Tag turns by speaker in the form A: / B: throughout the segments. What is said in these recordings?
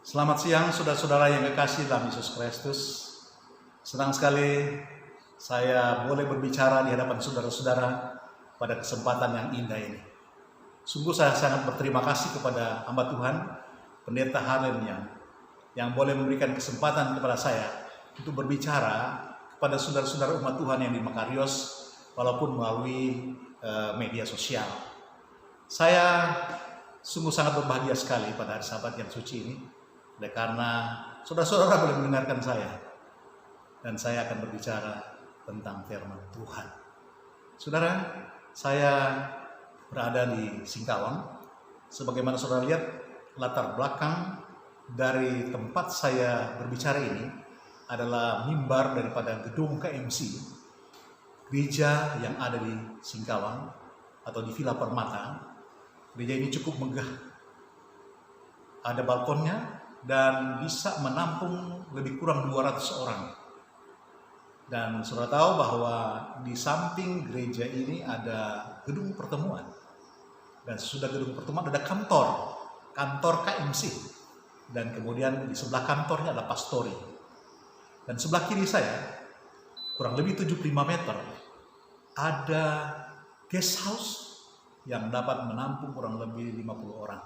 A: Selamat siang saudara-saudara yang kekasih dalam Yesus Kristus. Senang sekali saya boleh berbicara di hadapan saudara-saudara pada kesempatan yang indah ini. Sungguh saya sangat berterima kasih kepada hamba Tuhan, Pendeta Halen yang boleh memberikan kesempatan kepada saya untuk berbicara kepada saudara-saudara umat Tuhan yang di Makarios walaupun melalui media sosial. Saya sungguh sangat berbahagia sekali pada hari Sabat yang suci ini, karena saudara-saudara boleh mendengarkan saya dan saya akan berbicara tentang firman Tuhan. Saudara, saya berada di Singkawang. Sebagaimana saudara lihat, latar belakang dari tempat saya berbicara ini adalah mimbar daripada gedung KMC, gereja yang ada di Singkawang atau di Villa Permata. Gereja ini cukup megah, ada balkonnya dan bisa menampung lebih kurang 200 orang. Dan saudara tahu bahwa di samping gereja ini ada gedung pertemuan. Dan sesudah gedung pertemuan ada kantor KMC. Dan kemudian di sebelah kantornya ada pastori. Dan sebelah kiri saya, kurang lebih 75 meter, ada guest house yang dapat menampung kurang lebih 50 orang.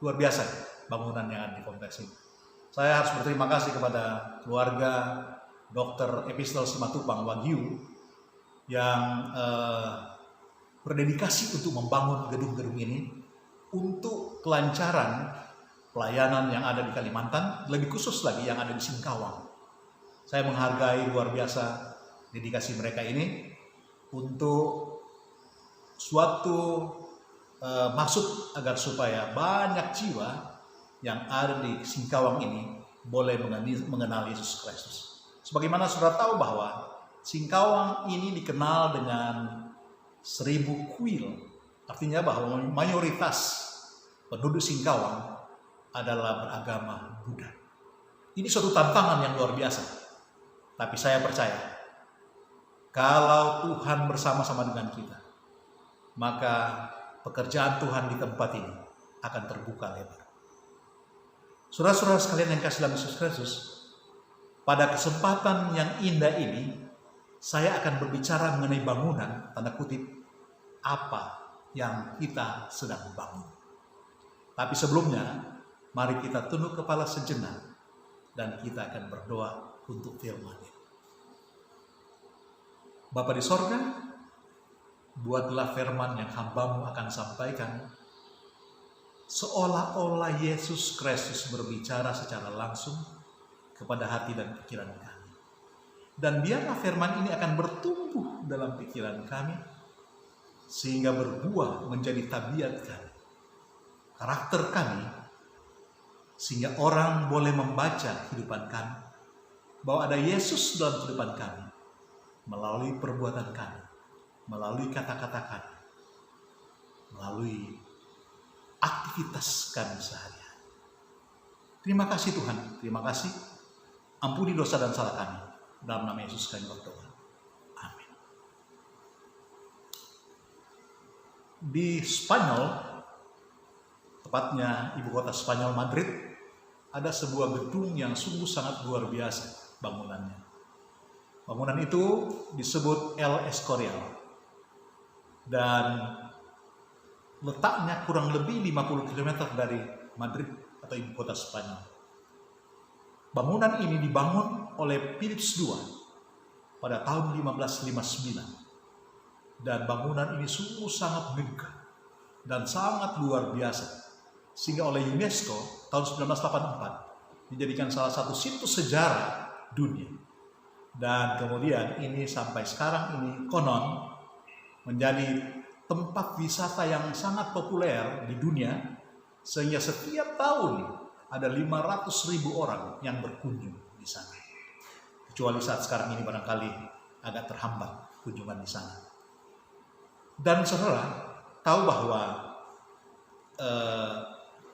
A: Luar biasa bangunan yang ada di kompleks ini. Saya harus berterima kasih kepada keluarga Dr. Epistel Simatupang Wagyu yang berdedikasi untuk membangun gedung-gedung ini untuk kelancaran pelayanan yang ada di Kalimantan, lebih khusus lagi yang ada di Singkawang. Saya menghargai luar biasa dedikasi mereka ini untuk suatu maksud agar supaya banyak jiwa yang ada di Singkawang ini boleh mengenal Yesus Kristus. Sebagaimana saudara tahu bahwa Singkawang ini dikenal dengan 1000 kuil, artinya bahwa mayoritas penduduk Singkawang adalah beragama Buddha. Ini suatu tantangan yang luar biasa, tapi saya percaya kalau Tuhan bersama-sama dengan kita, maka pekerjaan Tuhan di tempat ini akan terbuka lebar. Saudara-saudara sekalian yang kasih dalam Yesus Kristus, pada kesempatan yang indah ini, saya akan berbicara mengenai bangunan, tanda kutip, apa yang kita sedang bangun. Tapi sebelumnya, mari kita tunduk kepala sejenak dan kita akan berdoa untuk firman-Nya. Bapa di sorga, buatlah firman yang hamba-Mu akan sampaikan seolah-olah Yesus Kristus berbicara secara langsung kepada hati dan pikiran kami. Dan biarlah firman ini akan bertumbuh dalam pikiran kami sehingga berbuah menjadi tabiat kami, karakter kami, sehingga orang boleh membaca kehidupan kami bahwa ada Yesus dalam kehidupan kami melalui perbuatan kami, melalui kata-kata kami, melalui aktivitas kami sehari-hari. Terima kasih Tuhan, terima kasih. Ampuni dosa dan salah kami. Dalam nama Yesus kami berdoa. Amin. Di Spanyol, tepatnya ibu kota Spanyol Madrid, ada sebuah gedung yang sungguh sangat luar biasa bangunannya. Bangunan itu disebut El Escorial. Dan letaknya kurang lebih 50 km dari Madrid atau ibu kota Spanyol. Bangunan ini dibangun oleh Philips II pada tahun 1559. Dan bangunan ini sungguh sangat megah dan sangat luar biasa. Sehingga oleh UNESCO tahun 1984 dijadikan salah satu situs sejarah dunia. Dan kemudian ini sampai sekarang ini konon menjadi tempat wisata yang sangat populer di dunia, sehingga setiap tahun ada 500.000 orang yang berkunjung di sana. Kecuali saat sekarang ini barangkali agak terhambat kunjungan di sana. Dan saudara tahu bahwa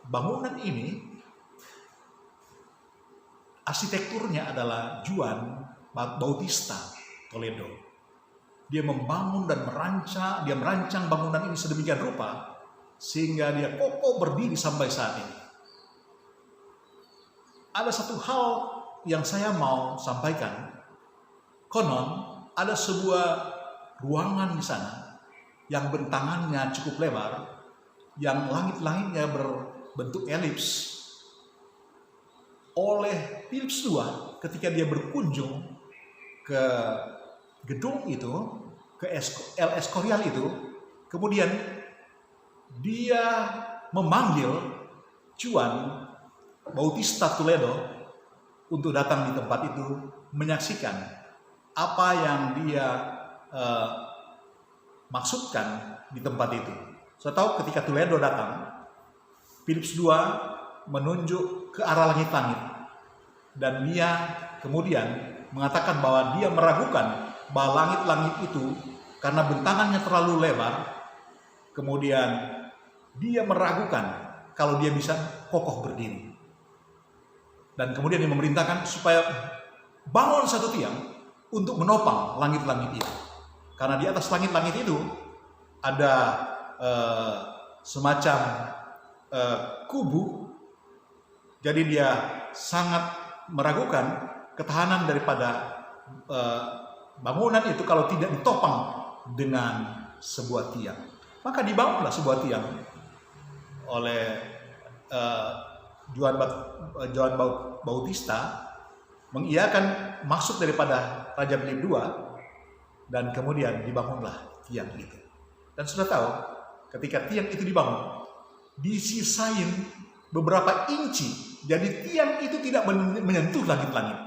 A: bangunan ini arsitekturnya adalah Juan Bautista Toledo. Dia membangun dan merancang bangunan ini sedemikian rupa sehingga dia kokoh berdiri sampai saat ini. ada satu hal yang saya mau sampaikan. Konon ada sebuah ruangan di sana yang bentangannya cukup lebar, yang langit-langitnya berbentuk elips. Oleh Philips II ketika dia berkunjung ke gedung itu, ke El Escorial itu, kemudian dia memanggil Juan Bautista Toledo untuk datang di tempat itu menyaksikan apa yang dia maksudkan di tempat itu. Saya tahu ketika Toledo datang, Philips II menunjuk ke arah langit-langit, dan dia kemudian mengatakan bahwa dia meragukan bahwa langit-langit itu karena bentangannya terlalu lebar, kemudian dia meragukan kalau dia bisa kokoh berdiri. Dan kemudian dia memerintahkan supaya bangun satu tiang untuk menopang langit-langit itu. Karena di atas langit-langit itu ada semacam kubu. Jadi dia sangat meragukan ketahanan daripada bangunan itu kalau tidak ditopang dengan sebuah tiang. Maka dibangunlah sebuah tiang oleh Juan Bautista, mengiyakan maksud daripada Raja Philip II, dan kemudian dibangunlah tiang itu. Dan sudah tahu, ketika tiang itu dibangun, disisain beberapa inci, jadi tiang itu tidak menyentuh langit-langit.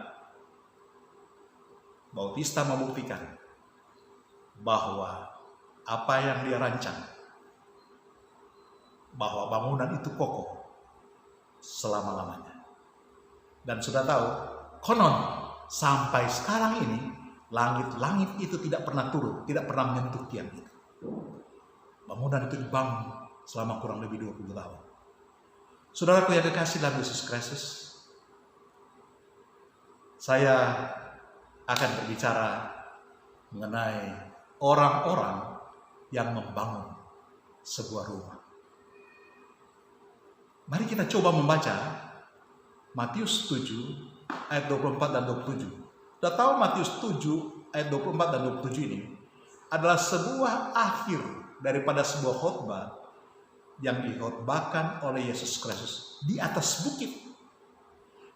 A: Bautista membuktikan bahwa apa yang dia rancang, bahwa bangunan itu kokoh selama-lamanya. Dan sudah tahu, konon sampai sekarang ini langit-langit itu tidak pernah turun, tidak pernah menyentuh tiang itu. Bangunan itu dibangun selama kurang lebih 20 tahun. Saudaraku yang kekasih dalam Yesus Kristus, saya akan berbicara mengenai orang-orang yang membangun sebuah rumah. Mari kita coba membaca Matius 7 ayat 24 dan 27. Sudah tahu Matius 7 ayat 24 dan 27 ini adalah sebuah akhir daripada sebuah khotbah yang dikhotbahkan oleh Yesus Kristus di atas bukit.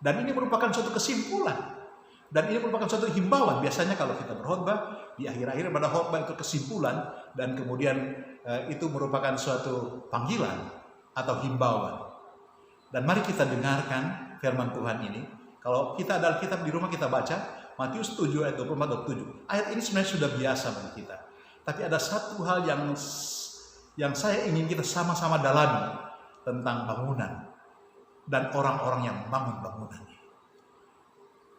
A: Dan ini merupakan suatu kesimpulan. Dan ini merupakan suatu himbauan. Biasanya kalau kita berkhotbah, di akhir-akhir pada khotbah itu kesimpulan, dan kemudian itu merupakan suatu panggilan atau himbauan. Dan mari kita dengarkan firman Tuhan ini. Kalau kita ada Alkitab di rumah, kita baca Matius 7 ayat 24-27. Ayat ini sebenarnya sudah biasa bagi kita. Tapi ada satu hal yang saya ingin kita sama-sama dalami tentang bangunan dan orang-orang yang membangun bangunan.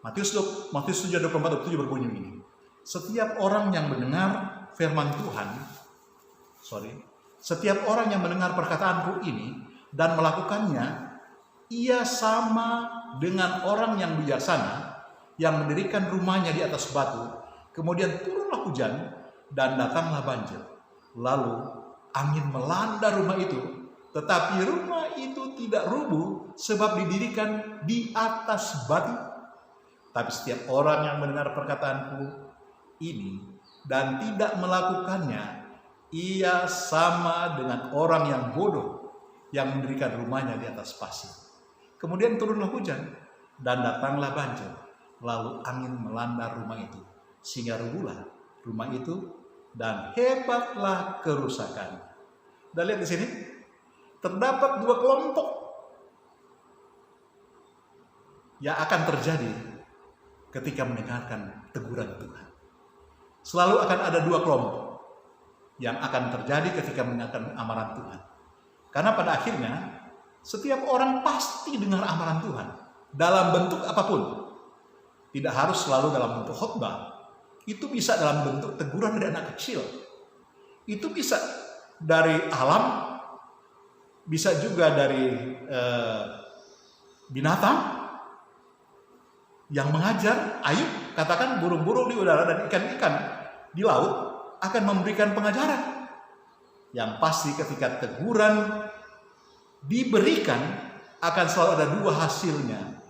A: Matius 7 ayat 24-27 berbunyi begini. Setiap orang yang mendengar firman Tuhan, setiap orang yang mendengar perkataanku ini dan melakukannya, ia sama dengan orang yang bijaksana yang mendirikan rumahnya di atas batu. Kemudian turunlah hujan dan datanglah banjir. Lalu angin melanda rumah itu, tetapi rumah itu tidak rubuh sebab didirikan di atas batu. Tapi setiap orang yang mendengar perkataanku ini dan tidak melakukannya, ia sama dengan orang yang bodoh yang mendirikan rumahnya di atas pasir. Kemudian turunlah hujan dan datanglah banjir. Lalu angin melanda rumah itu, sehingga rubuhlah rumah itu dan hebatlah kerusakan. Kita lihat di sini, terdapat dua kelompok yang akan terjadi ketika mendengarkan teguran Tuhan. Selalu akan ada dua kelompok yang akan terjadi ketika mendengarkan amaran Tuhan. Karena pada akhirnya, setiap orang pasti dengar amaran Tuhan dalam bentuk apapun. Tidak harus selalu dalam bentuk khotbah. Itu bisa dalam bentuk teguran dari anak kecil. Itu bisa dari alam, bisa juga dari binatang yang mengajar. Ayub katakan burung-burung di udara dan ikan-ikan di laut akan memberikan pengajaran. Yang pasti ketika teguran diberikan akan selalu ada dua hasilnya.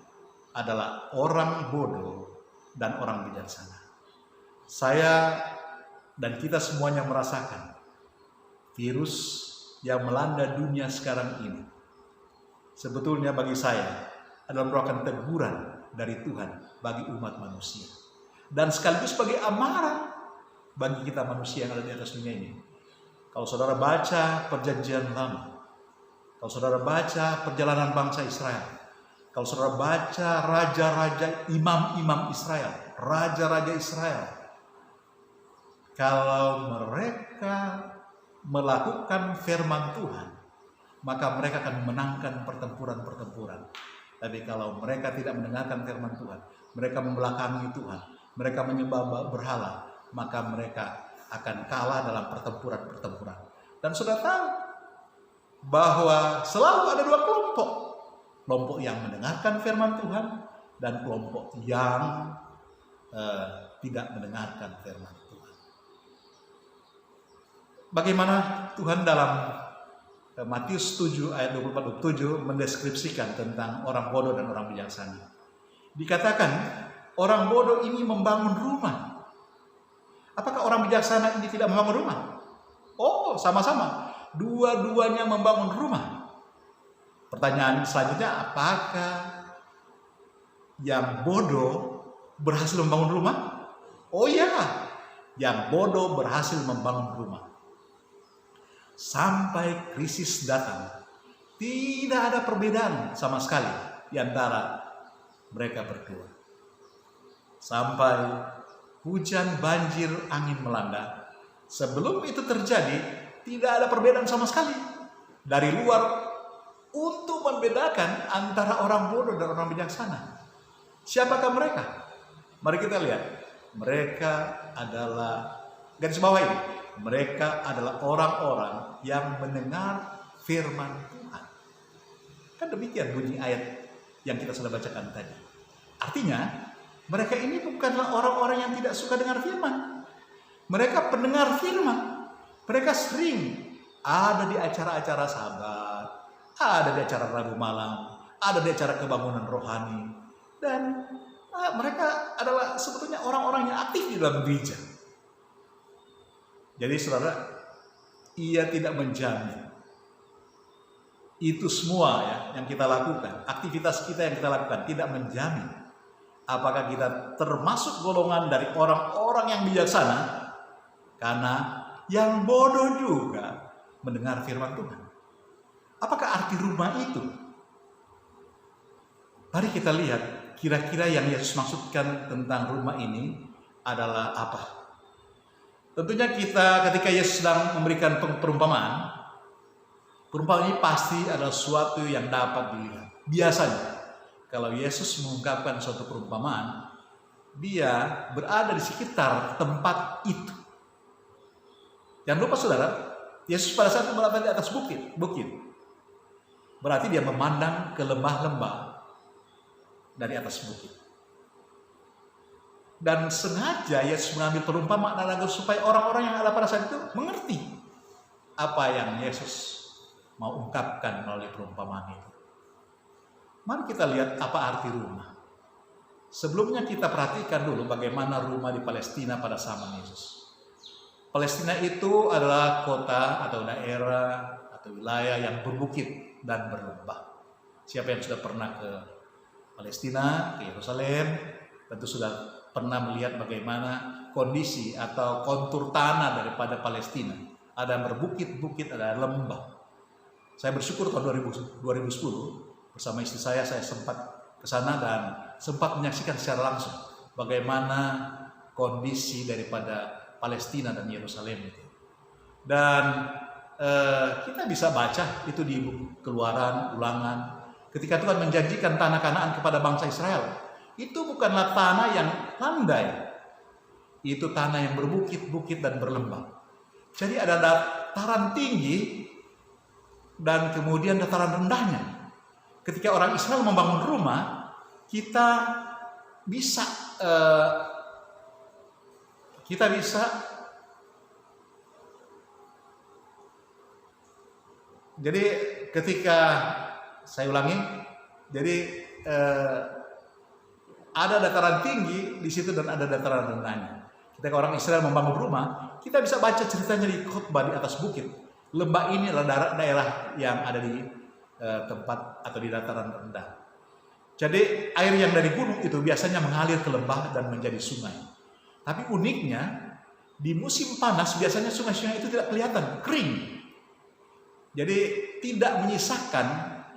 A: adalah orang bodoh dan orang bijaksana. Saya dan kita semuanya merasakan virus yang melanda dunia sekarang ini sebetulnya bagi saya adalah merupakan teguran dari Tuhan bagi umat manusia, dan sekaligus sebagai amaran bagi kita manusia yang ada di atas dunia ini. Kalau saudara baca perjanjian lama, kalau saudara baca perjalanan bangsa Israel, kalau saudara baca raja-raja, imam-imam Israel, raja-raja Israel, kalau mereka melakukan firman Tuhan, maka mereka akan memenangkan pertempuran-pertempuran. Tapi kalau mereka tidak mendengarkan firman Tuhan, mereka membelakangi Tuhan, mereka menyembah berhala, maka mereka akan kalah dalam pertempuran-pertempuran. Dan sudah tahu bahwa selalu ada dua kelompok. Kelompok yang mendengarkan firman Tuhan dan kelompok yang tidak mendengarkan firman Tuhan. Bagaimana Tuhan dalam Matius 7 ayat 24-27 mendeskripsikan tentang orang bodoh dan orang bijaksana. Dikatakan orang bodoh ini membangun rumah. Apakah orang bijaksana ini tidak membangun rumah? Oh, sama-sama. Dua-duanya membangun rumah. Pertanyaan selanjutnya, apakah yang bodoh berhasil membangun rumah? Oh iya, yang bodoh berhasil membangun rumah. Sampai krisis datang, tidak ada perbedaan sama sekali di antara mereka berdua. Sampai hujan, banjir, angin melanda, sebelum itu terjadi, tidak ada perbedaan sama sekali dari luar untuk membedakan antara orang bodoh dan orang bijaksana. Siapakah mereka? Mari kita lihat. Mereka adalah, garis bawah ini, mereka adalah orang-orang yang mendengar firman Tuhan. Kan demikian bunyi ayat yang kita sudah bacakan tadi. Artinya, mereka ini bukanlah orang-orang yang tidak suka dengar firman. Mereka pendengar firman. Mereka sering ada di acara-acara sahabat, ada di acara Rabu malam, ada di acara kebangunan rohani. Dan mereka adalah sebetulnya orang-orang yang aktif di dalam gereja. Jadi saudara, ia tidak menjamin itu semua ya yang kita lakukan, aktivitas kita yang kita lakukan tidak menjamin apakah kita termasuk golongan dari orang-orang yang bijaksana, karena yang bodoh juga mendengar firman Tuhan. Apakah arti rumah itu? Mari kita lihat kira-kira yang Yesus maksudkan tentang rumah ini adalah apa. Tentunya ketika Yesus sedang memberikan perumpamaan ini pasti adalah sesuatu yang dapat dilihat. Biasanya kalau Yesus mengungkapkan suatu perumpamaan, dia berada di sekitar tempat itu. Jangan lupa saudara, Yesus pada saat itu berada di atas bukit. Berarti dia memandang ke lembah-lembah dari atas bukit. Dan sengaja Yesus mengambil perumpamaan agar supaya orang-orang yang ada pada saat itu mengerti apa yang Yesus mau ungkapkan melalui perumpamaan itu. Mari kita lihat apa arti rumah. Sebelumnya kita perhatikan dulu bagaimana rumah di Palestina pada zaman Yesus. Palestina itu adalah kota atau daerah atau wilayah yang berbukit dan berlembah. Siapa yang sudah pernah ke Palestina, ke Yerusalem, tentu sudah pernah melihat bagaimana kondisi atau kontur tanah daripada Palestina. Ada yang berbukit-bukit, ada lembah. Saya bersyukur tahun 2010 bersama istri saya sempat ke sana dan sempat menyaksikan secara langsung bagaimana kondisi daripada Palestina dan Yerusalem itu. Dan kita bisa baca itu di buku Keluaran, Ulangan. Ketika Tuhan menjanjikan tanah Kanaan kepada bangsa Israel, itu bukanlah tanah yang landai. Itu tanah yang berbukit-bukit dan berlembah. Jadi ada dataran tinggi dan kemudian dataran rendahnya. Ketika orang Israel membangun rumah, kita bisa jadi ketika saya ulangi, jadi Ada dataran tinggi di situ dan ada dataran rendahnya. Ketika orang Israel membangun rumah, kita bisa baca ceritanya di khotbah di atas bukit. Lembah ini adalah daerah yang ada di tempat atau di dataran rendah. Jadi air yang dari gunung itu biasanya mengalir ke lembah dan menjadi sungai. Tapi uniknya di musim panas biasanya sungai-sungai itu tidak kelihatan, kering. Jadi tidak menyisakan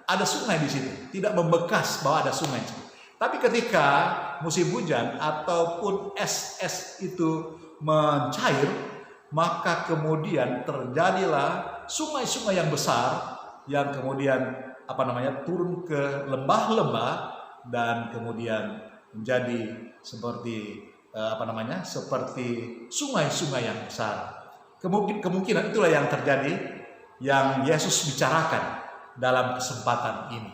A: ada sungai di situ, tidak membekas bahwa ada sungai. Tapi ketika musim hujan ataupun es itu mencair, maka kemudian terjadilah sungai-sungai yang besar yang kemudian turun ke lembah-lembah dan kemudian menjadi seperti seperti sungai-sungai yang besar. Kemungkinan itulah yang terjadi yang Yesus bicarakan dalam kesempatan ini.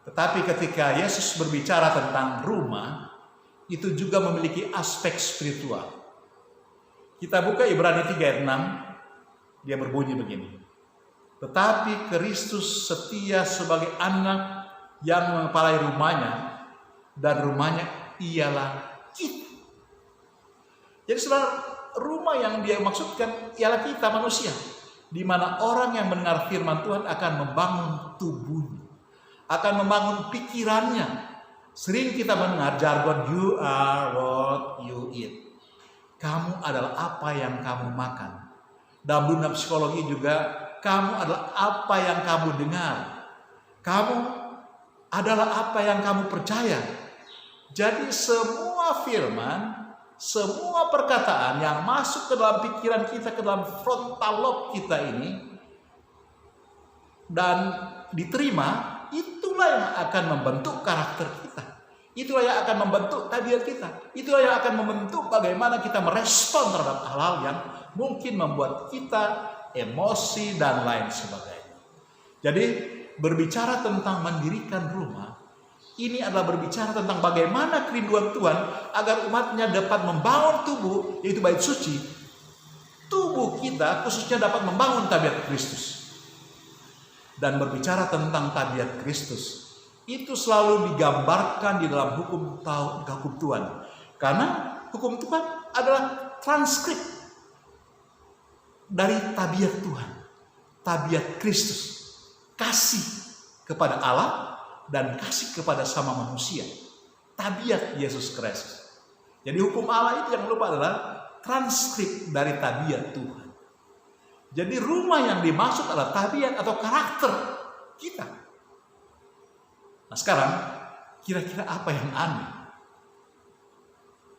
A: Tetapi ketika Yesus berbicara tentang rumah, itu juga memiliki aspek spiritual. Kita buka Ibrani 3 ayat 6, dia berbunyi begini. Tetapi Kristus setia sebagai anak yang mengepalai rumahnya, dan rumahnya ialah kita. Jadi saudara, rumah yang dia maksudkan ialah kita manusia, di mana orang yang mendengar firman Tuhan akan membangun tubuhnya, akan membangun pikirannya. Sering kita mendengar jargon you are what you eat. Kamu adalah apa yang kamu makan. Dalam dunia psikologi juga, kamu adalah apa yang kamu dengar. Kamu adalah apa yang kamu percaya. Jadi semua firman, semua perkataan yang masuk ke dalam pikiran kita, ke dalam frontal lobe kita ini, dan diterima, itulah yang akan membentuk karakter kita. Itulah yang akan membentuk tabiat kita. Itulah yang akan membentuk bagaimana kita merespon terhadap hal-hal yang mungkin membuat kita emosi dan lain sebagainya. Jadi berbicara tentang mendirikan rumah, ini adalah berbicara tentang bagaimana kerinduan Tuhan agar umatnya dapat membangun tubuh, yaitu bait suci. Tubuh kita khususnya dapat membangun tabiat Kristus. Dan berbicara tentang tabiat Kristus, itu selalu digambarkan di dalam hukum Tuhan. Karena hukum Tuhan adalah transkrip dari tabiat Tuhan, tabiat Kristus, kasih kepada Allah dan kasih kepada sama manusia, tabiat Yesus Kristus. Jadi hukum Allah itu yang lupa adalah transkrip dari tabiat Tuhan. Jadi rumah yang dimaksud adalah tabiat atau karakter kita. Nah sekarang, kira-kira apa yang aneh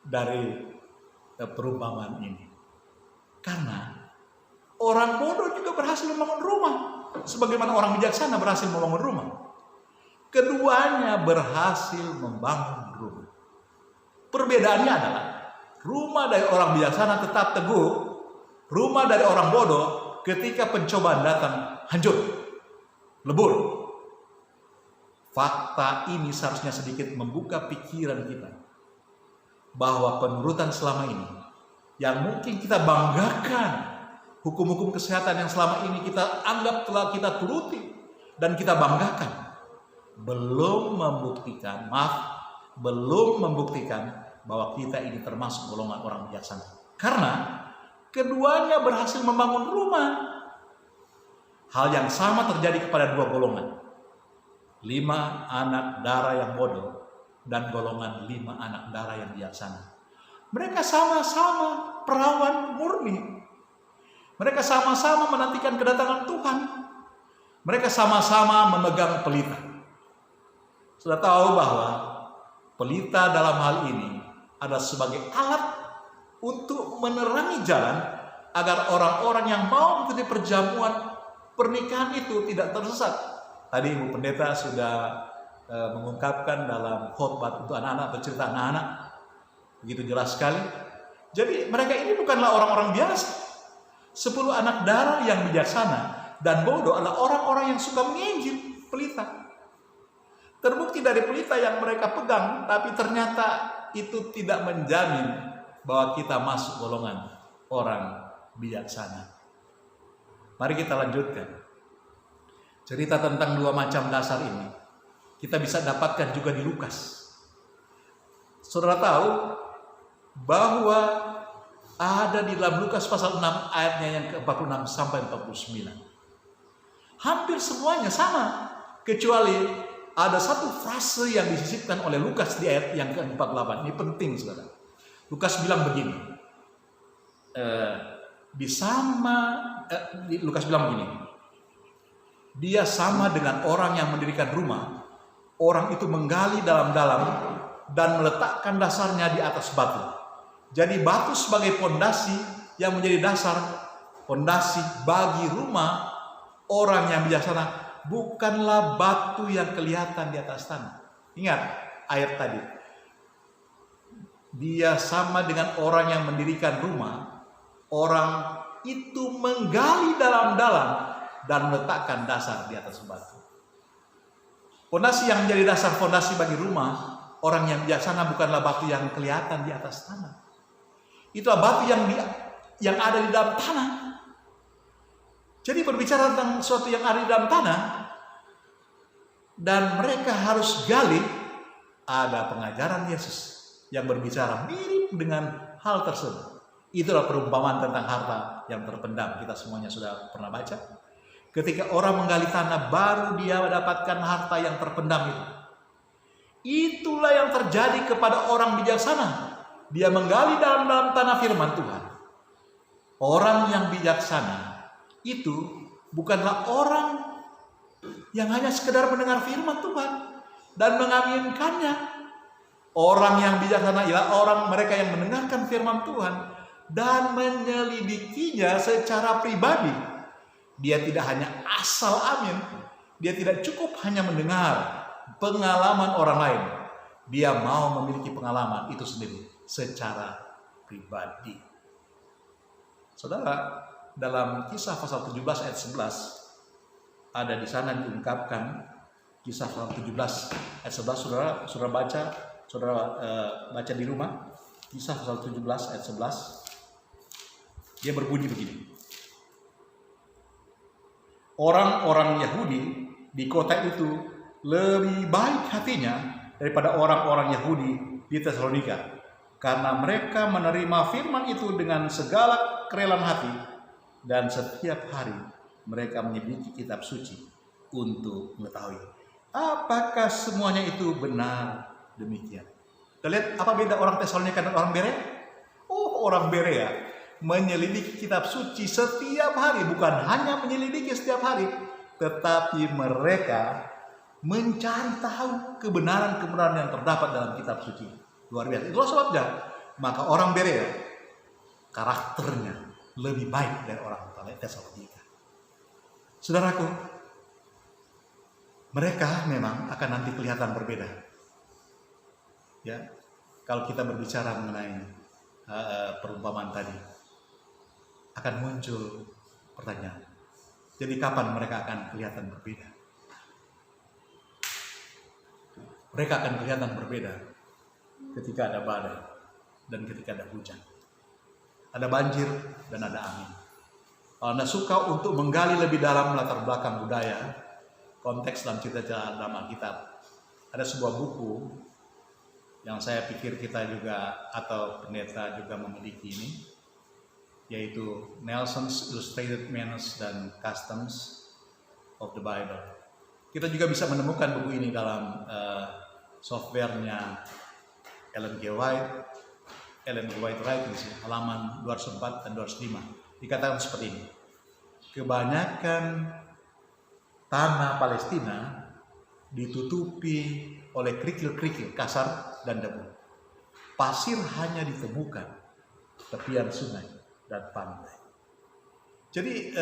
A: dari perumpamaan ini? Karena orang bodoh juga berhasil membangun rumah, sebagaimana orang bijaksana berhasil membangun rumah. Keduanya berhasil membangun rumah. Perbedaannya adalah rumah dari orang bijaksana tetap teguh, rumah dari orang bodoh ketika pencobaan datang hancur, lebur. Fakta ini seharusnya sedikit membuka pikiran kita bahwa penurutan selama ini yang mungkin kita banggakan, hukum-hukum kesehatan yang selama ini kita anggap telah kita turuti dan kita banggakan, belum membuktikan bahwa kita ini termasuk golongan orang bijaksana. Karena keduanya berhasil membangun rumah. Hal yang sama terjadi kepada dua golongan. 5 anak darah yang bodoh dan golongan 5 anak darah yang bijaksana. Mereka sama-sama perawan murni. Mereka sama-sama menantikan kedatangan Tuhan. Mereka sama-sama memegang pelita. Sudah tahu bahwa pelita dalam hal ini adalah sebagai alat untuk menerangi jalan agar orang-orang yang mau mengikuti perjamuan pernikahan itu tidak tersesat. Tadi Ibu Pendeta sudah mengungkapkan dalam khotbah untuk anak-anak atau cerita anak-anak begitu jelas sekali. Jadi mereka ini bukanlah orang-orang biasa. 10 anak darah yang bijaksana dan bodoh adalah orang-orang yang suka menginjil pelita. Terbukti dari pelita yang mereka pegang, tapi ternyata itu tidak menjamin bahwa kita masuk golongan orang bijaksana. Mari kita lanjutkan. Cerita tentang 2 macam dasar ini kita bisa dapatkan juga di Lukas. Saudara tahu bahwa ada di dalam Lukas pasal 6 ayatnya yang ke-46 sampai 49. Hampir semuanya sama, kecuali ada satu frase yang disisipkan oleh Lukas di ayat yang ke-48. Ini penting, saudara. Lukas bilang begini. Lukas bilang begini. Dia sama dengan orang yang mendirikan rumah. Orang itu menggali dalam-dalam dan meletakkan dasarnya di atas batu. Jadi batu sebagai pondasi yang menjadi dasar pondasi bagi rumah orang yang bijaksana, bukanlah batu yang kelihatan di atas tanah. Ingat ayat tadi. Dia sama dengan orang yang mendirikan rumah. Orang itu menggali dalam-dalam dan meletakkan dasar di atas batu. Pondasi yang menjadi dasar pondasi bagi rumah orang yang bijaksana bukanlah batu yang kelihatan di atas tanah. Itulah batu yang ada di dalam tanah. Jadi berbicara tentang sesuatu yang ada di dalam tanah dan mereka harus gali, ada pengajaran Yesus yang berbicara mirip dengan hal tersebut. Itulah perumpamaan tentang harta yang terpendam. Kita semuanya sudah pernah baca. Ketika orang menggali tanah, baru dia mendapatkan harta yang terpendam itu. Itulah yang terjadi kepada orang bijaksana. Dia menggali dalam tanah firman Tuhan. Orang yang bijaksana itu bukanlah orang yang hanya sekedar mendengar firman Tuhan dan mengaminkannya. Orang yang bijaksana ialah orang mereka yang mendengarkan firman Tuhan dan menyelidikinya secara pribadi. Dia tidak hanya asal amin. Dia tidak cukup hanya mendengar pengalaman orang lain. Dia mau memiliki pengalaman itu sendiri secara pribadi. Saudara, dalam Kisah pasal 17 ayat 11 ada di sana diungkapkan Kisah pasal 17 ayat 11. Saudara baca di rumah. Kisah pasal 17 ayat 11. Dia berbunyi begini. Orang-orang Yahudi di kota itu lebih baik hatinya daripada orang-orang Yahudi di Tesalonika, karena mereka menerima firman itu dengan segala kerelaan hati dan setiap hari mereka menyelidiki kitab suci untuk mengetahui apakah semuanya itu benar demikian. Kita lihat apa beda orang Tesalonika dan orang Berea? Orang Berea menyelidiki kitab suci setiap hari, bukan hanya menyelidiki setiap hari, tetapi mereka mencari tahu kebenaran-kebenaran yang terdapat dalam kitab suci. Luar biasa. Itulah sebabnya maka orang Berea karakternya lebih baik dari orang Tesalonika. Saudaraku, mereka memang akan nanti kelihatan berbeda. Ya, kalau kita berbicara mengenai perumpamaan tadi, akan muncul pertanyaan. Jadi kapan mereka akan kelihatan berbeda? Mereka akan kelihatan berbeda ketika ada badai dan ketika ada hujan. Ada banjir dan ada angin. Kalau Anda suka untuk menggali lebih dalam latar belakang budaya, konteks dalam cerita dalam Alkitab, ada sebuah buku yang saya pikir kita juga atau pendeta juga memiliki ini, yaitu Nelson's Illustrated Manners and Customs of the Bible. Kita juga bisa menemukan buku ini dalam softwarenya Ellen G. White Writings, halaman 204 dan 205. Dikatakan seperti ini. Kebanyakan tanah Palestina ditutupi oleh kerikil-kerikil kasar dan debu. Pasir hanya ditemukan tepian sungai dan pantai. Jadi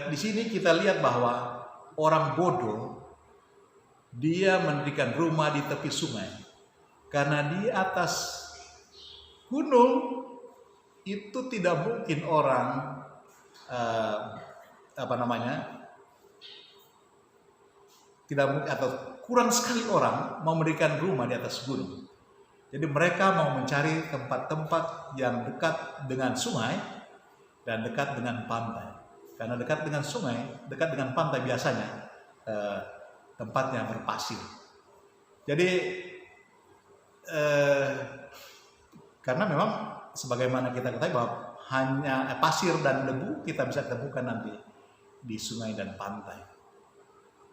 A: di sini kita lihat bahwa orang bodoh dia mendirikan rumah di tepi sungai karena di atas gunung itu tidak mungkin orang tidak mungkin atau kurang sekali orang mau mendirikan rumah di atas gunung. Jadi mereka mau mencari tempat-tempat yang dekat dengan sungai dan dekat dengan pantai. Karena dekat dengan sungai, dekat dengan pantai biasanya tempatnya berpasir. Jadi Karena memang sebagaimana kita ketahui bahwa hanya pasir dan debu kita bisa temukan nanti di sungai dan pantai.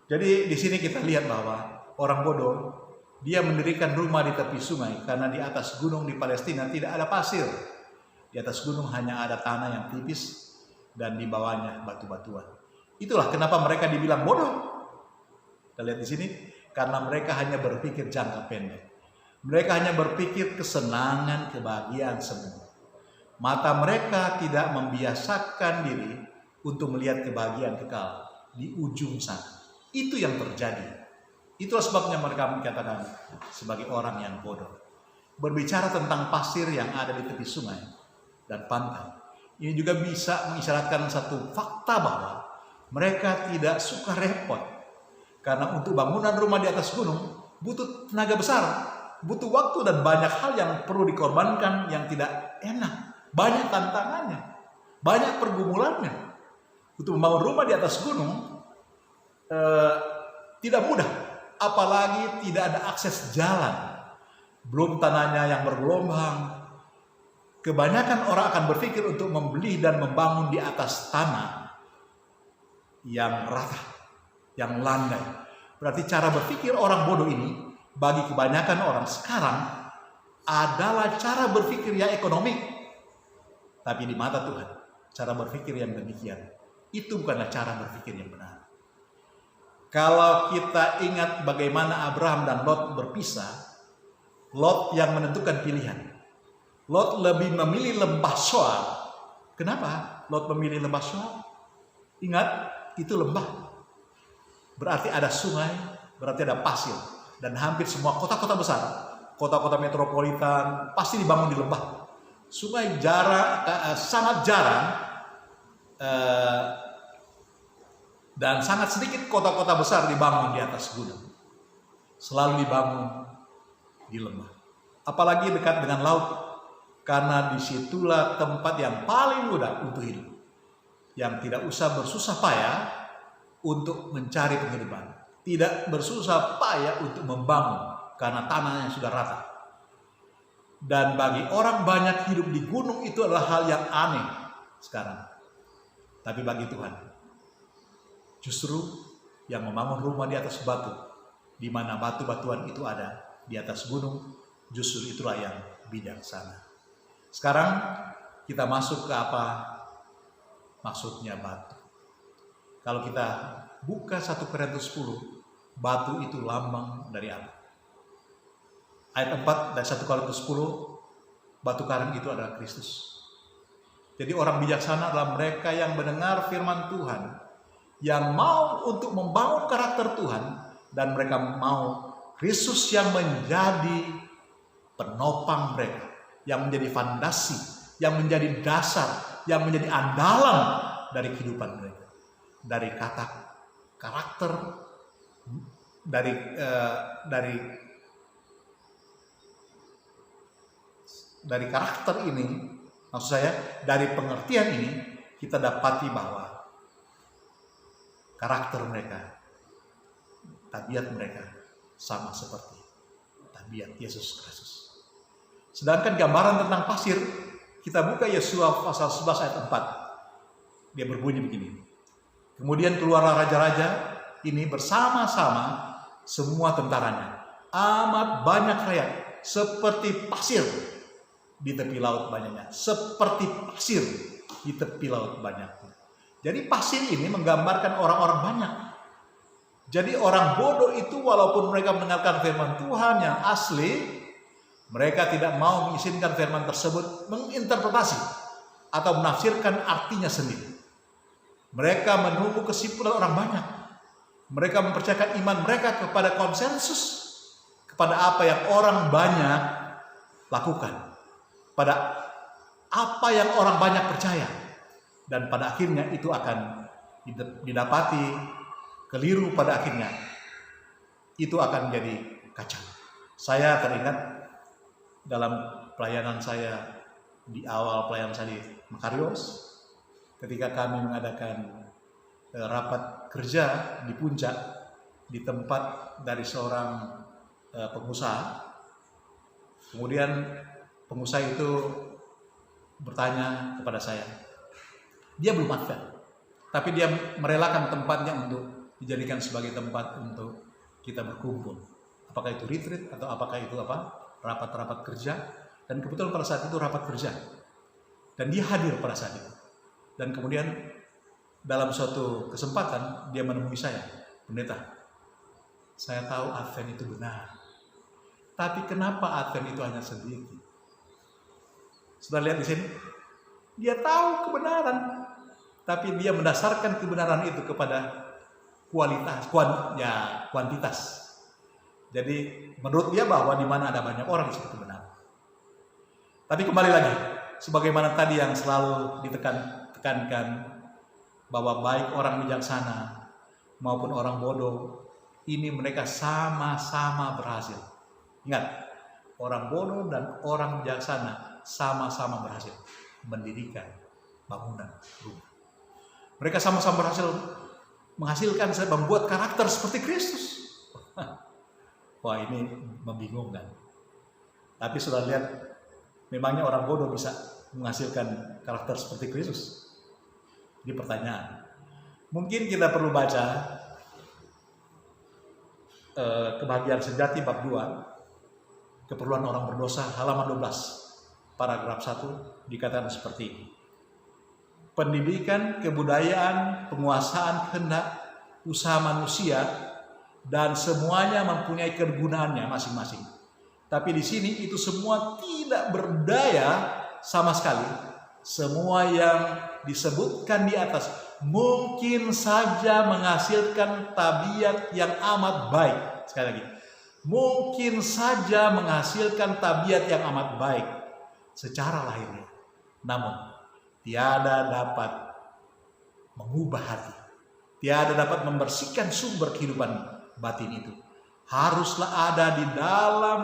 A: Jadi di sini kita lihat bahwa orang bodoh dia mendirikan rumah di tepi sungai karena di atas gunung di Palestina tidak ada pasir. Di atas gunung hanya ada tanah yang tipis dan di bawahnya batu-batuan. Itulah kenapa mereka dibilang bodoh. Kita lihat di sini karena mereka hanya berpikir jangka pendek. Mereka hanya berpikir kesenangan, kebahagiaan semua. Mata mereka tidak membiasakan diri untuk melihat kebahagiaan kekal di ujung sana. Itu yang terjadi. Itulah sebabnya mereka dikatakan sebagai orang yang bodoh. Berbicara tentang pasir yang ada di tepi sungai dan pantai. Ini juga bisa mengisyaratkan satu fakta bahwa mereka tidak suka repot. Karena untuk bangunan rumah di atas gunung butuh tenaga besar. Butuh waktu dan banyak hal yang perlu dikorbankan yang tidak enak. Banyak tantangannya. Banyak pergumulannya. Untuk membangun rumah di atas gunung tidak mudah. Apalagi tidak ada akses jalan. Belum tanahnya yang bergelombang. Kebanyakan orang akan berpikir untuk membeli dan membangun di atas tanah yang rata, yang landai. Berarti cara berpikir orang bodoh ini bagi kebanyakan orang sekarang adalah cara berpikir yang ekonomi. Tapi di mata Tuhan, cara berpikir yang demikian itu bukanlah cara berpikir yang benar. Kalau kita ingat bagaimana Abraham dan Lot berpisah, Lot yang menentukan pilihan. Lot lebih memilih lembah Zoar. Kenapa Lot memilih lembah Zoar? Ingat, itu lembah. Berarti ada sungai, berarti ada pasir. Dan hampir semua kota-kota besar, kota-kota metropolitan pasti dibangun di lembah. Sungai sangat jarang dan sangat sedikit kota-kota besar dibangun di atas gunung. Selalu dibangun di lembah. Apalagi dekat dengan laut, karena disitulah tempat yang paling mudah untuk hidup. Yang tidak usah bersusah payah untuk mencari penghidupan. Tidak bersusah payah untuk membangun karena tanahnya sudah rata. Dan bagi orang banyak hidup di gunung itu adalah hal yang aneh sekarang. Tapi bagi Tuhan, justru yang membangun rumah di atas batu, di mana batu-batuan itu ada di atas gunung, justru itulah yang bijaksana. Sekarang kita masuk ke apa maksudnya batu. Kalau kita buka 1 Korintus 10, batu itu lambang dari apa? Ayat 4 dari 1 Korintus 10, batu karang itu adalah Kristus. Jadi orang bijaksana adalah mereka yang mendengar firman Tuhan, yang mau untuk membangun karakter Tuhan, dan mereka mau Kristus yang menjadi penopang mereka, yang menjadi fondasi, yang menjadi dasar, yang menjadi andalan dari kehidupan mereka. Dari kata karakter, dari karakter ini, maksud saya dari pengertian ini kita dapati bahwa karakter mereka, tabiat mereka sama seperti tabiat Yesus Kristus. Sedangkan gambaran tentang pasir, kita buka Yesua pasal 11 ayat 4. Dia berbunyi begini. Kemudian keluarlah raja-raja ini bersama-sama semua tentaranya. Amat banyak rakyat, seperti pasir di tepi laut banyaknya. Seperti pasir di tepi laut banyaknya. Jadi pasir ini menggambarkan orang-orang banyak. Jadi orang bodoh itu walaupun mereka mendengarkan firman Tuhan yang asli, mereka tidak mau mengizinkan firman tersebut menginterpretasi atau menafsirkan artinya sendiri. Mereka menunggu kesimpulan orang banyak. Mereka mempercayakan iman mereka kepada konsensus, kepada apa yang orang banyak lakukan, pada apa yang orang banyak percaya, dan pada akhirnya itu akan didapati keliru. Pada akhirnya itu akan menjadi kacau. Saya teringat dalam pelayanan saya di awal pelayanan saya di Makarios, ketika kami mengadakan rapat kerja di puncak di tempat dari seorang pengusaha. Kemudian pengusaha itu bertanya kepada saya. Dia belum advent, tapi dia merelakan tempatnya untuk dijadikan sebagai tempat untuk kita berkumpul. Apakah itu retreat atau apakah itu rapat-rapat kerja. Dan kebetulan pada saat itu rapat kerja. Dan dia hadir pada saat itu. Dan kemudian dalam suatu kesempatan dia menemui saya, pendeta, saya tahu Advent itu benar. Tapi kenapa Advent itu hanya sedikit? Sudah lihat di sini? Dia tahu kebenaran, tapi dia mendasarkan kebenaran itu kepada kuantitas. Jadi menurut dia bahwa di mana ada banyak orang di situ benar. Tapi kembali lagi, sebagaimana tadi yang selalu ditekankan bahwa baik orang bijaksana maupun orang bodoh, ini mereka sama-sama berhasil. Ingat, orang bodoh dan orang bijaksana sama-sama berhasil mendirikan bangunan rumah. Mereka sama-sama berhasil membuat karakter seperti Kristus. Wah, ini membingungkan. Tapi sudah lihat, memangnya orang bodoh bisa menghasilkan karakter seperti Kristus? Ini pertanyaan. Mungkin kita perlu baca Kebahagiaan Sejati bab 2, Keperluan Orang Berdosa, halaman 12, paragraf 1, dikatakan seperti ini. Pendidikan, kebudayaan, penguasaan kehendak, usaha manusia, dan semuanya mempunyai kegunaannya masing-masing. Tapi di sini itu semua tidak berdaya sama sekali. Semua yang disebutkan di atas mungkin saja menghasilkan tabiat yang amat baik. Sekali lagi, mungkin saja menghasilkan tabiat yang amat baik secara lahirnya. Namun, tiada dapat mengubah hati. Tiada dapat membersihkan sumber kehidupan batin itu. Haruslah ada di dalam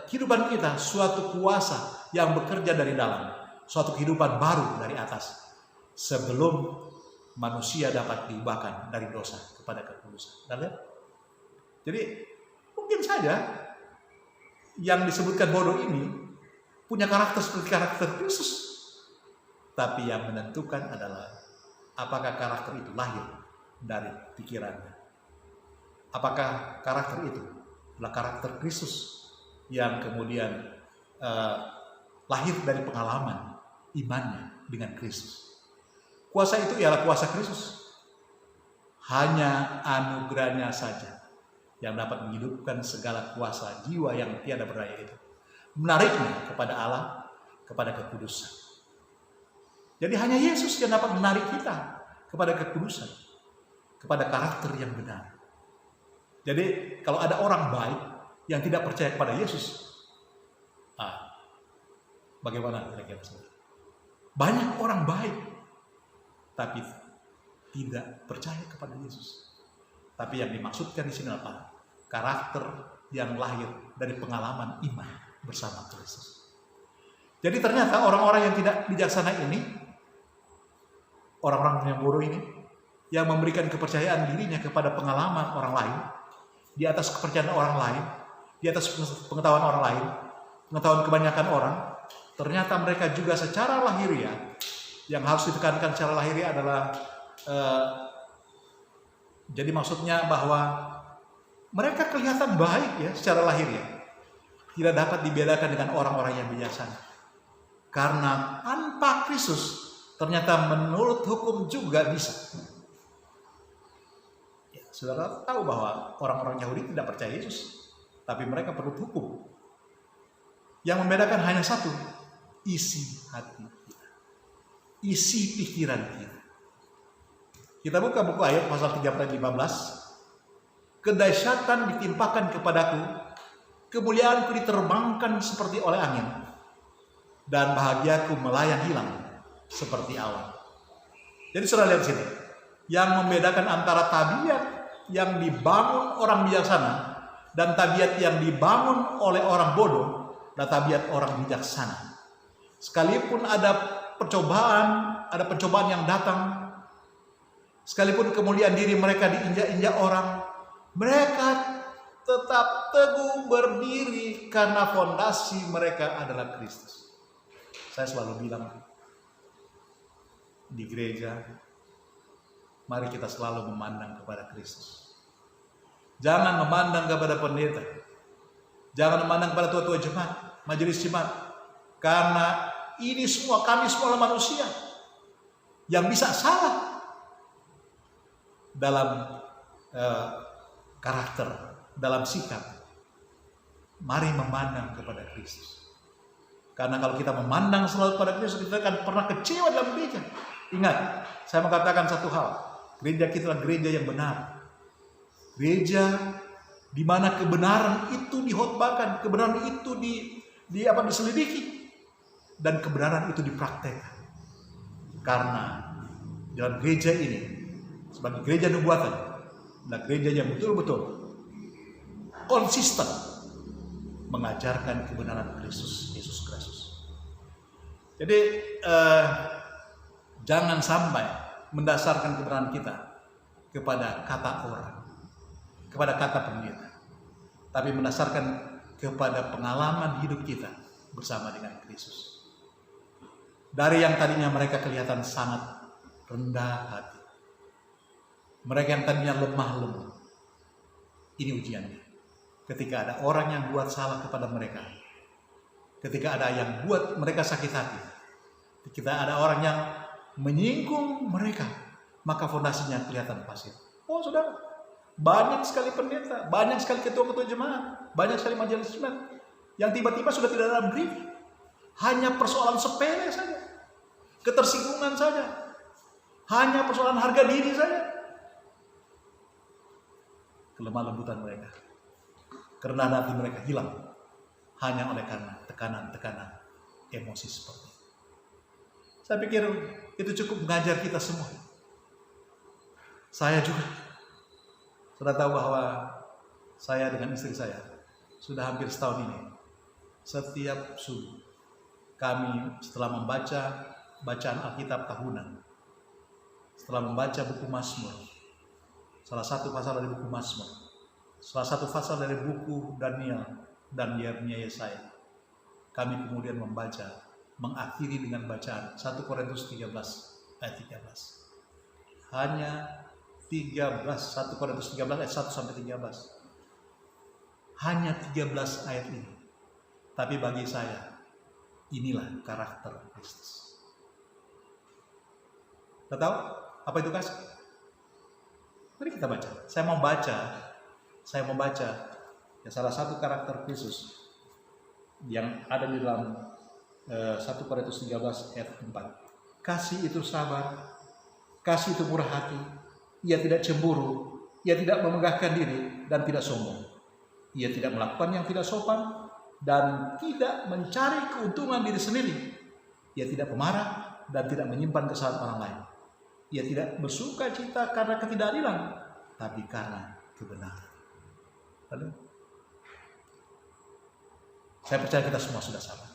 A: kehidupan kita suatu kuasa yang bekerja dari dalam, suatu kehidupan baru dari atas, sebelum manusia dapat diubahkan dari dosa kepada kekudusan. Jadi mungkin saja yang disebutkan bodoh ini punya karakter seperti karakter Kristus, tapi yang menentukan adalah apakah karakter itu lahir dari pikirannya. Apakah karakter itu adalah karakter Kristus yang kemudian lahir dari pengalaman imannya dengan Kristus. Kuasa itu ialah kuasa Kristus. Hanya anugerahnya saja yang dapat menghidupkan segala kuasa jiwa yang tiada berdaya itu, menariknya kepada Allah, kepada kekudusan. Jadi hanya Yesus yang dapat menarik kita kepada kekudusan, kepada karakter yang benar. Jadi kalau ada orang baik yang tidak percaya kepada Yesus, bagaimana kira-kira? Banyak orang baik tapi tidak percaya kepada Yesus. Tapi yang dimaksudkan di sini apa? Karakter yang lahir dari pengalaman iman bersama Kristus. Jadi ternyata orang-orang yang tidak bijaksana ini, orang-orang yang bodoh ini, yang memberikan kepercayaan dirinya kepada pengalaman orang lain, di atas kepercayaan orang lain, di atas pengetahuan orang lain, pengetahuan kebanyakan orang, ternyata mereka juga secara lahiriah, yang harus ditekankan secara lahiriah adalah jadi maksudnya bahwa mereka kelihatan baik ya secara lahiriah, tidak dapat dibedakan dengan orang-orang yang bijaksana. Karena tanpa Kristus ternyata menurut hukum juga bisa. Ya, saudara tahu bahwa orang-orang Yahudi tidak percaya Yesus, tapi mereka perlu hukum. Yang membedakan hanya satu, isi hati kita, isi pikiran kita. Kita buka buku ayat pasal 3-15. Kedahsyatan ditimpakan kepadaku, kemuliaanku diterbangkan seperti oleh angin, dan bahagiaku melayang hilang seperti awan. Jadi saudara lihat sini, yang membedakan antara tabiat yang dibangun orang bijaksana dan tabiat yang dibangun oleh orang bodoh adalah tabiat orang bijaksana. Sekalipun ada pencobaan yang datang, sekalipun kemuliaan diri mereka diinjak-injak orang, mereka tetap teguh berdiri karena fondasi mereka adalah Kristus. Saya selalu bilang di gereja, mari kita selalu memandang kepada Kristus. Jangan memandang kepada pendeta. Jangan memandang kepada tua-tua jemaat, majelis jemaat. Karena ini semua, kami semua manusia yang bisa salah dalam karakter, dalam sikap. Mari memandang kepada Kristus. Karena kalau kita memandang selalu kepada Kristus, kita akan pernah kecewa dalam gereja. Ingat, saya mengatakan satu hal. Gereja kita adalah gereja yang benar. Gereja di mana kebenaran itu dihotbahkan, kebenaran itu diselidiki, dan kebenaran itu dipraktekkan. Karena dalam gereja ini, sebagai gereja nubuatan, adalah gereja yang betul-betul konsisten mengajarkan kebenaran Kristus, Yesus Kristus. Jadi jangan sampai mendasarkan kebenaran kita kepada kata orang, kepada kata pendeta, tapi mendasarkan kepada pengalaman hidup kita bersama dengan Kristus. Dari yang tadinya mereka kelihatan sangat rendah hati, mereka yang tadinya lemah lembut, ini ujiannya. Ketika ada orang yang buat salah kepada mereka, ketika ada yang buat mereka sakit hati, ketika ada orang yang menyinggung mereka, maka fondasinya kelihatan pasir. Oh saudara, banyak sekali pendeta, banyak sekali ketua-ketua jemaat, banyak sekali majelis jemaat yang tiba-tiba sudah tidak dalam gereja. Hanya persoalan sepele saja, ketersinggungan saja, hanya persoalan harga diri saja. Kelemah lembutan mereka, kerendahan hati mereka hilang hanya oleh karena tekanan-tekanan emosi seperti itu. Saya pikir itu cukup mengajar kita semua. Saya juga sudah tahu bahwa saya dengan istri saya sudah hampir setahun ini, setiap subuh kami setelah membaca bacaan Alkitab tahunan, setelah membaca buku Mazmur, salah satu pasal dari buku Mazmur, salah satu pasal dari buku Daniel dan Yeremia Yesaya, kami kemudian mengakhiri dengan bacaan 1 Korintus 13 ayat 13. Hanya 1 Korintus 13 ayat 1 sampai 13. Hanya 13 ayat ini. Tapi bagi saya, inilah karakter Kristus. Kita tahu apa itu kasih? Mari kita baca. Saya mau baca ya, salah satu karakter Kristus yang ada di dalam 1 Korintus 13 ayat 4. Kasih itu sabar, kasih itu murah hati, ia tidak cemburu, ia tidak memegahkan diri dan tidak sombong. Ia tidak melakukan yang tidak sopan dan tidak mencari keuntungan diri sendiri. Ia tidak pemarah dan tidak menyimpan kesalahan orang lain. Ia tidak bersuka cita karena ketidakadilan, tapi karena kebenaran. Lalu, saya percaya kita semua sudah sabar.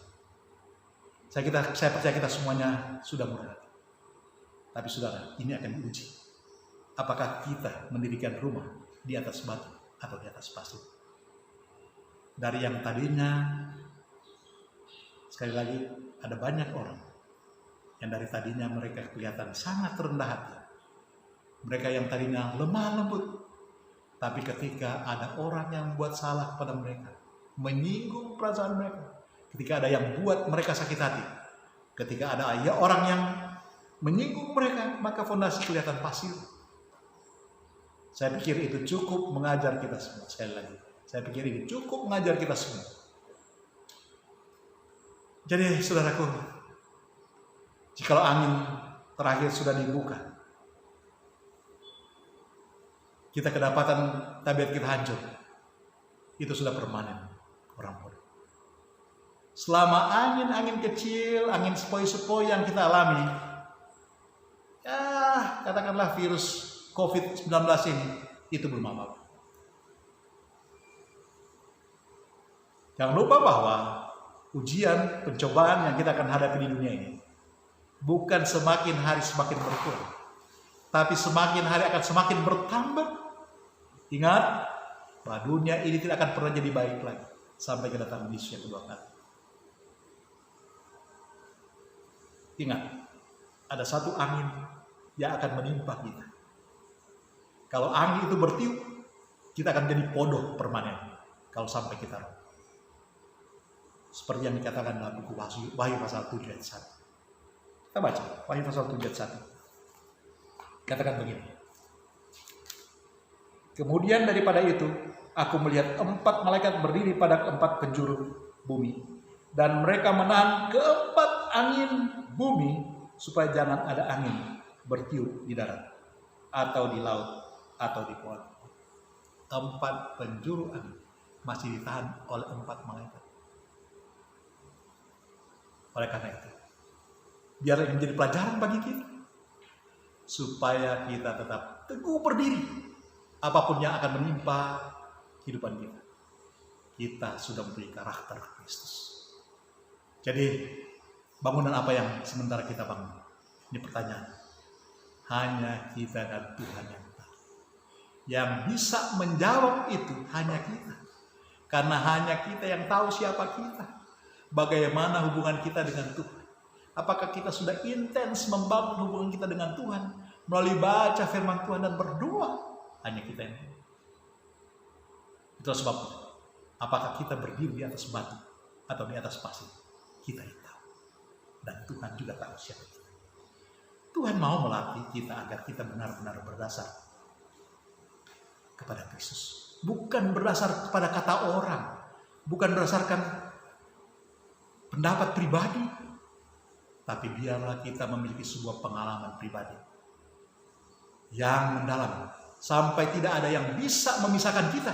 A: Saya percaya kita semuanya sudah murah hati. Tapi saudara, ini akan diuji. Apakah kita mendirikan rumah di atas batu atau di atas pasir? Dari yang tadinya, sekali lagi, ada banyak orang yang dari tadinya mereka kelihatan sangat rendah hati. Mereka yang tadinya lemah lembut, tapi ketika ada orang yang buat salah kepada mereka, menyinggung perasaan mereka, ketika ada yang buat mereka sakit hati, ketika ada orang yang menyinggung mereka, maka fondasi kelihatan pasir. Saya pikir itu cukup mengajar kita semua. Sekali lagi, saya pikir ini cukup mengajar kita semua. Jadi saudaraku, jikalau angin terakhir sudah dibuka, kita kedapatan tabiat kita hancur, itu sudah permanen orang bodoh. Selama angin-angin kecil, angin sepoi-sepoi yang kita alami, ya katakanlah virus COVID-19 ini, itu belum apa-apa. Jangan lupa bahwa ujian, pencobaan yang kita akan hadapi di dunia ini bukan semakin hari semakin berkurang, tapi semakin hari akan semakin bertambah. Ingat bahwa dunia ini tidak akan pernah jadi baik lagi sampai kedatangan Yesus yang kedua kali. Ingat, ada satu angin yang akan menimpa kita. Kalau angin itu bertiup, kita akan jadi bodoh permanen kalau sampai kita roh. Seperti yang dikatakan dalam buku Wahyu pasal 7 ayat 1. Kita baca Wahyu pasal 7 ayat 1. Katakan begini. Kemudian daripada itu, aku melihat 4 malaikat berdiri pada 4 penjuru bumi. Dan mereka menahan keempat angin bumi supaya jangan ada angin bertiup di darat atau di laut atau di pohon. 4 penjuru angin masih ditahan oleh 4 malaikat. Oleh karena itu, biarlah menjadi pelajaran bagi kita supaya kita tetap teguh berdiri apapun yang akan menimpa kehidupan kita. Kita sudah mempunyai karakter Kristus. Jadi bangunan apa yang sementara kita bangun? Ini pertanyaan. Hanya kita dan Tuhan yang tahu. Yang bisa menjawab itu hanya kita. Karena hanya kita yang tahu siapa kita. Bagaimana hubungan kita dengan Tuhan. Apakah kita sudah intens membangun hubungan kita dengan Tuhan melalui baca firman Tuhan dan berdoa? Hanya kita yang tahu. Itulah sebabnya. Apakah kita berdiri di atas batu atau di atas pasir? Kita yang tahu. Dan Tuhan juga tahu siapa kita. Tuhan mau melatih kita agar kita benar-benar berdasar kepada Kristus. Bukan berdasar kepada kata orang. Bukan berdasarkan pendapat pribadi. Tapi biarlah kita memiliki sebuah pengalaman pribadi yang mendalam. Sampai tidak ada yang bisa memisahkan kita.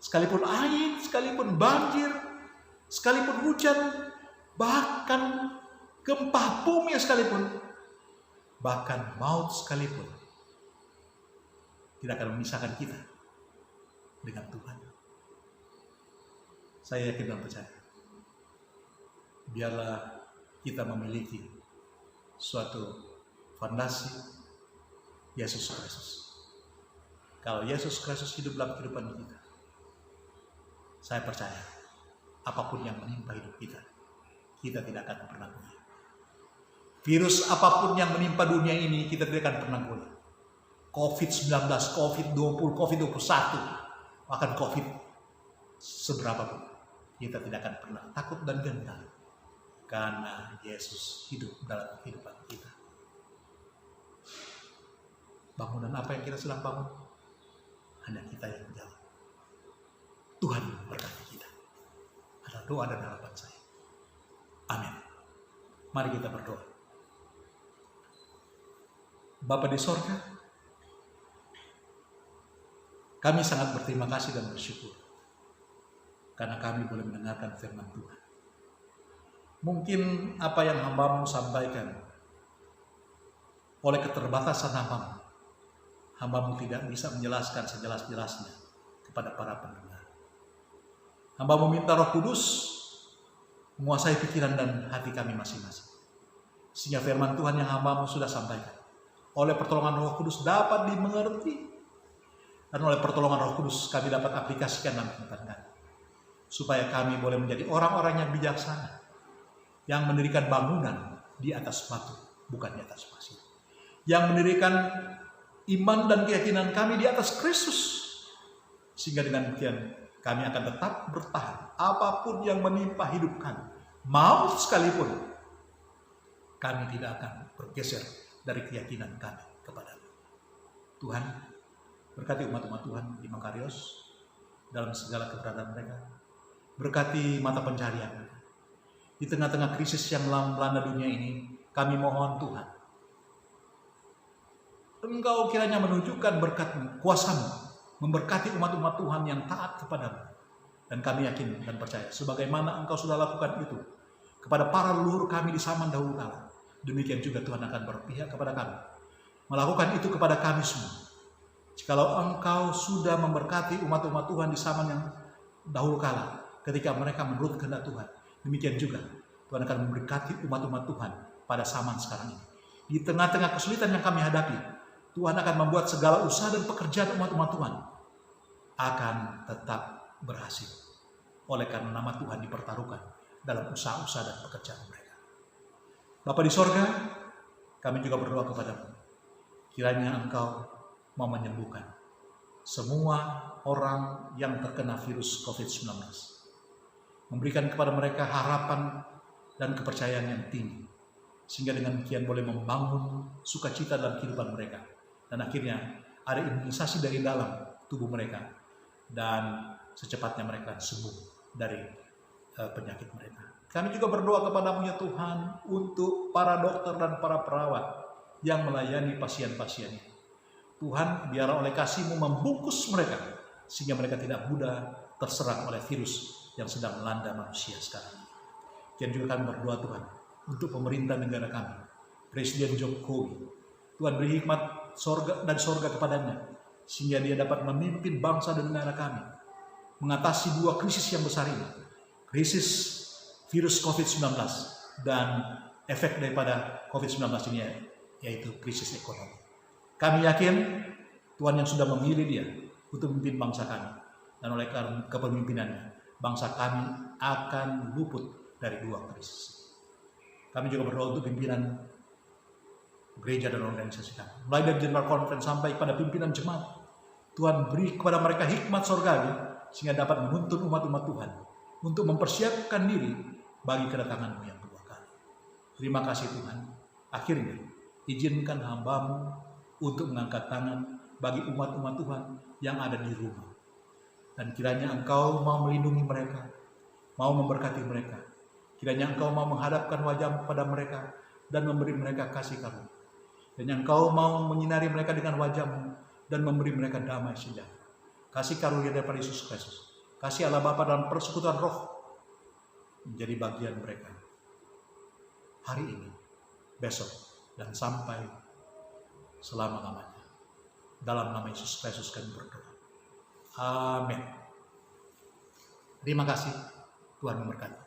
A: Sekalipun angin, sekalipun banjir, sekalipun hujan, bahkan gempa bumi sekalipun, bahkan maut sekalipun, tidak akan memisahkan kita dengan Tuhan. Saya yakin dan percaya. Biarlah kita memiliki suatu fondasi Yesus Kristus. Kalau Yesus Kristus hidup dalam kehidupan kita, saya percaya apapun yang menimpa hidup kita, kita tidak akan pernah goyah. Virus apapun yang menimpa dunia ini, kita tidak akan pernah goyah. COVID-19, COVID-20, COVID-21, bahkan COVID seberapapun, kita tidak akan pernah takut dan gentar. Karena Yesus hidup dalam kehidupan kita. Bangunan apa yang kita sedang bangun? Hanya kita yang menjawab. Tuhan memberkati kita. Adalah doa dan harapan saya. Amin. Mari kita berdoa. Bapa di sorga, kami sangat berterima kasih dan bersyukur karena kami boleh mendengarkan firman Tuhan. Mungkin apa yang hamba-Mu sampaikan oleh keterbatasan hamba-Mu, hamba-Mu tidak bisa menjelaskan sejelas-jelasnya kepada para pendengar. Hamba-Mu minta Roh Kudus menguasai pikiran dan hati kami masing-masing. Sehingga firman Tuhan yang hamba-Mu sudah sampaikan, oleh pertolongan Roh Kudus dapat dimengerti. Dan oleh pertolongan Roh Kudus kami dapat aplikasikan dalam kehidupan kami. Supaya kami boleh menjadi orang-orang yang bijaksana, yang mendirikan bangunan di atas batu, bukan di atas pasir. Yang mendirikan iman dan keyakinan kami di atas Kristus. Sehingga dengan demikian kami akan tetap bertahan. Apapun yang menimpa hidup kami, maut sekalipun, kami tidak akan bergeser dari keyakinan kami kepada-Mu. Tuhan, berkati umat-umat Tuhan di Makarios dalam segala keberadaan mereka. Berkati mata pencarian mereka. Di tengah-tengah krisis yang melanda dunia ini, kami mohon Tuhan, Engkau kiranya menunjukkan berkat-Mu, kuasa-Mu, memberkati umat-umat Tuhan yang taat kepada-Mu. Dan kami yakin dan percaya, sebagaimana Engkau sudah lakukan itu kepada para leluhur kami di zaman dahulu kala, demikian juga Tuhan akan berpihak kepada kami, melakukan itu kepada kami semua. Jikalau Engkau sudah memberkati umat-umat Tuhan di zaman yang dahulu kala, ketika mereka menurut kehendak Tuhan, demikian juga Tuhan akan memberkati umat-umat Tuhan pada zaman sekarang ini. Di tengah-tengah kesulitan yang kami hadapi, Tuhan akan membuat segala usaha dan pekerjaan umat-umat Tuhan akan tetap berhasil. Oleh karena nama Tuhan dipertaruhkan dalam usaha-usaha dan pekerjaan mereka. Bapa di sorga, kami juga berdoa kepadamu. Kiranya Engkau mau menyembuhkan semua orang yang terkena virus COVID-19. Memberikan kepada mereka harapan dan kepercayaan yang tinggi. Sehingga dengan demikian boleh membangun sukacita dalam kehidupan mereka. Dan akhirnya ada imunisasi dari dalam tubuh mereka. Dan secepatnya mereka sembuh dari penyakit mereka. Kami juga berdoa kepadamu ya Tuhan untuk para dokter dan para perawat yang melayani pasien-pasiennya. Tuhan, biarlah oleh kasih-Mu membungkus mereka sehingga mereka tidak mudah terserang oleh virus yang sedang melanda manusia sekarang. Dan juga kami berdoa Tuhan untuk pemerintah negara kami, Presiden Jokowi. Tuhan beri hikmat dari sorga kepadanya sehingga dia dapat memimpin bangsa dan negara kami mengatasi dua krisis yang besar ini. Krisis virus COVID-19 dan efek daripada COVID-19 ini yaitu krisis ekonomi. Kami yakin Tuhan yang sudah memilih dia untuk memimpin bangsa kami. Dan oleh kepemimpinannya, bangsa kami akan luput dari dua krisis. Kami juga berdoa untuk pimpinan gereja dan organisasi kami. Mulai dari General Conference sampai pada pimpinan jemaat. Tuhan beri kepada mereka hikmat sorgawi sehingga dapat menuntun umat-umat Tuhan untuk mempersiapkan diri bagi kedatangan-Mu yang kedua kali. Terima kasih Tuhan. Akhirnya, izinkan hamba-Mu untuk mengangkat tangan bagi umat-umat Tuhan yang ada di rumah. Dan kiranya Engkau mau melindungi mereka, mau memberkati mereka. Kiranya Engkau mau menghadapkan wajah pada mereka dan memberi mereka kasih karunia. Dan Engkau mau menyinari mereka dengan wajah-Mu dan memberi mereka damai sejahtera. Kasih karunia daripada Yesus Kristus, kasih Allah Bapa dan persekutuan Roh menjadi bagian mereka hari ini, besok, dan sampai selama-lamanya. Dalam nama Yesus Kristus kami berdoa. Amin. Terima kasih. Tuhan memberkati.